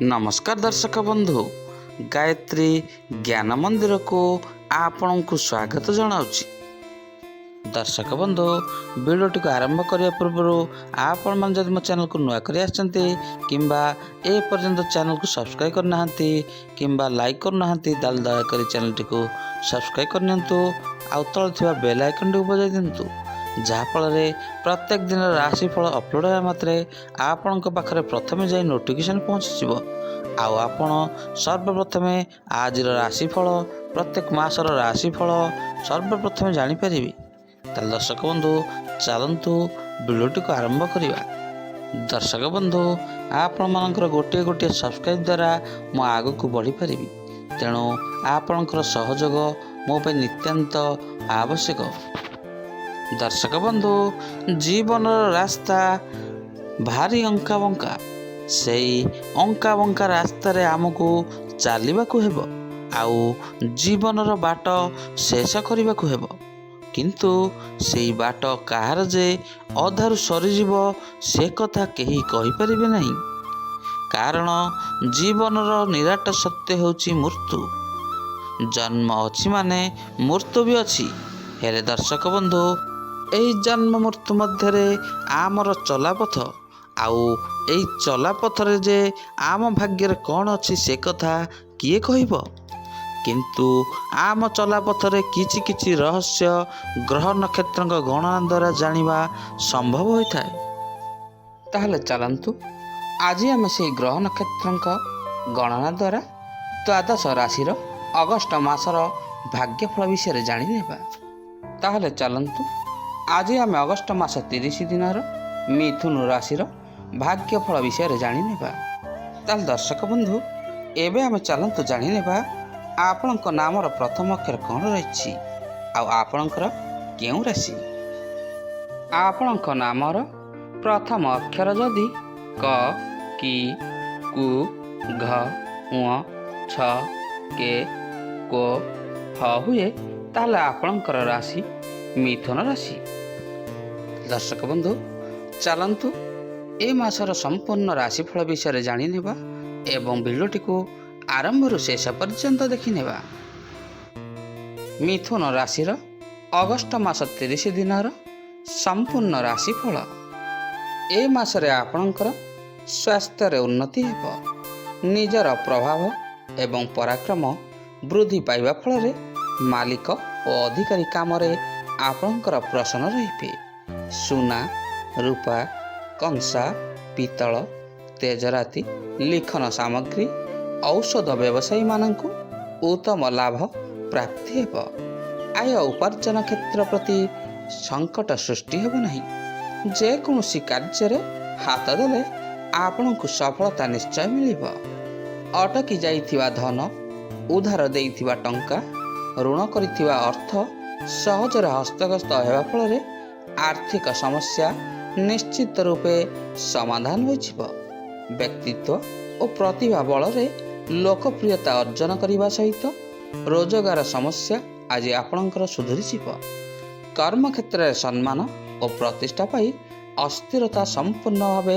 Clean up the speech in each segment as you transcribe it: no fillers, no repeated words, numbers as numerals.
नमस्कार दर्शक बंधु, गायत्री ज्ञान मंदिर को आपण को स्वागत जनाऊँगी। दर्शक बंधु, वीडियोटी को आरंभ करने पूर्व आपण मैंने जब मो चैनल को नुआ कर किंबा ए पर्यंत चैनल को सब्सक्राइब करना कि लाइक करना दयाकोरी चैनल टी को सब्सक्राइब करनी आउ तल थी बेल आइकन टी बजाई दिंतु, जहाँफल प्रत्येक दिन राशिफल अपलोड होगा मात्रे आपण पाखे प्रथम जाई नोटिफिकेशन पहुँचीज। आपण सर्वप्रथम आज राशिफल प्रत्येक मासर राशिफल सर्वप्रथम जापर। ताल दर्शक बंधु, चलतु वीडियोटी को आरंभ करवा। दर्शक बंधु, आपण मानकर गोटे गोटे सब्सक्राइब द्वारा मु आग को बढ़ी पारि, तेणु आपणकर सहयोग मो पे नित्यांत आवश्यक। दर्शक बंधु, जीवन रास्ता भारी अंका बंका, से अंका बंका रास्तार आमको चलवाक हेब, आउ जीवनर बाट शेष करने को हेब। किंतु से बाट कहार जे अधारु सरीजीव से कथा केही कहि परिबे नहीं, कारण जीवनर निराट सत्य होची मृत्यु। जन्म अछि माने मृत्यु भी अछि। हेले दर्शक बंधु, एही जन्म मृत्यु मध्य आमर चलापथ आउ एही चलापथरे जे आम भाग्यर कौन अछि से कथा किए कहिब। किंतु आम चलापथरे किछि किछि रहस्य ग्रह नक्षत्र गणना द्वारा जानिबा संभव होता है। ताहले चलंतु आज आम से ग्रह नक्षत्र गणना द्वारा द्वादश राशि अगस्ट मासर भाग्यफल विषय जानी नेबा। ताहले चलंतु आज आम अगस्ट मास 30 दिन मिथुन राशि भाग्यफल विषय जानी नेबा। ताल दर्शक बंधु, एबे आम चलंतु जानी नेबा आपणक नामर प्रथम अक्षर कौन रही आपणकर केउं राशि। आपणक नामर प्रथम अक्षर जदि क, कि, कु, घ, उ, छ, के, को, ह हुए ताले आपणकर राशि मिथुन राशि। दर्शक बंधु, चलंतु ए मासर संपूर्ण राशिफल विषय जानी नेबा एवं वीडियोटी को आरंभ शेष पर्यंत देखी नेबा। मिथुन राशि अगस्ट मास 30 दिन संपूर्ण राशिफल। ए मासरे आपणकर स्वास्थ्य उन्नति हेब। निजर प्रभाव एवं पराक्रम वृद्धि पाइबा फल मालिक और अधिकारी काम आपणकर प्रसन्न रहिबे। सुना, रूपा, कंसा, पीतल, तेजराति, लिखन सामग्री, औषध व्यवसायी मानक उत्तम लाभ प्राप्ति हेब। आय उपार्जन क्षेत्र प्रति संकट सृष्टि हेब नहीं। जेकोसी कार्य हाथ देले आपण को सफलता निश्चय मिलिब। अटकी जाइथिबा धन, उधार देइथिबा टंका, ऋण करिथिबा अर्थ सहजरे हस्तगत हेबा फल आर्थिक समस्या निश्चित रूपे समाधान होइछिब। व्यक्तित्व और प्रतिभा बल लोकप्रियता अर्जन करने सहित रोजगार समस्या आज आपणकर सुधरी जीव। कर्म क्षेत्र में सम्मान और प्रतिष्ठा पाई अस्थिरता संपूर्ण भाव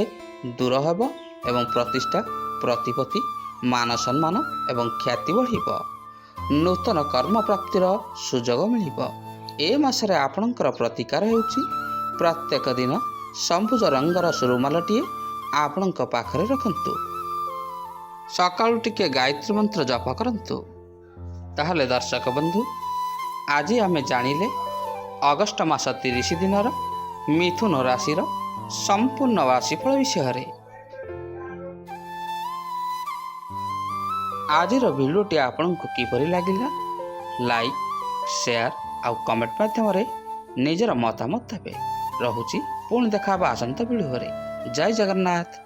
दूर हेब एवं प्रतिष्ठा, प्रतिपत्ति, मान सम्मान एवं ख्याति बढ़। नूतन कर्म प्राप्तिर सुजोग मिलिब। ए मासरे आपणकर प्रतिकार हेउछि प्रत्येक दिन संभुज रंगर रुमालटीए आपणक पाखरे रखंतु। सकाळु टिके गायत्री मंत्र जप करंतु। ताहले दर्शक बंधु, आज आमे जानिले अगस्ट मास 30 दिन मिथुन राशि संपूर्ण राशिफल विषय। आज वीडियोटी आपंक किपरि लागिला लाइक, शेयर आउ कमेंट माध्यम निजर मतामत देवे। रहुछि पुणी देखा आसंता वीडियो। जय जगन्नाथ।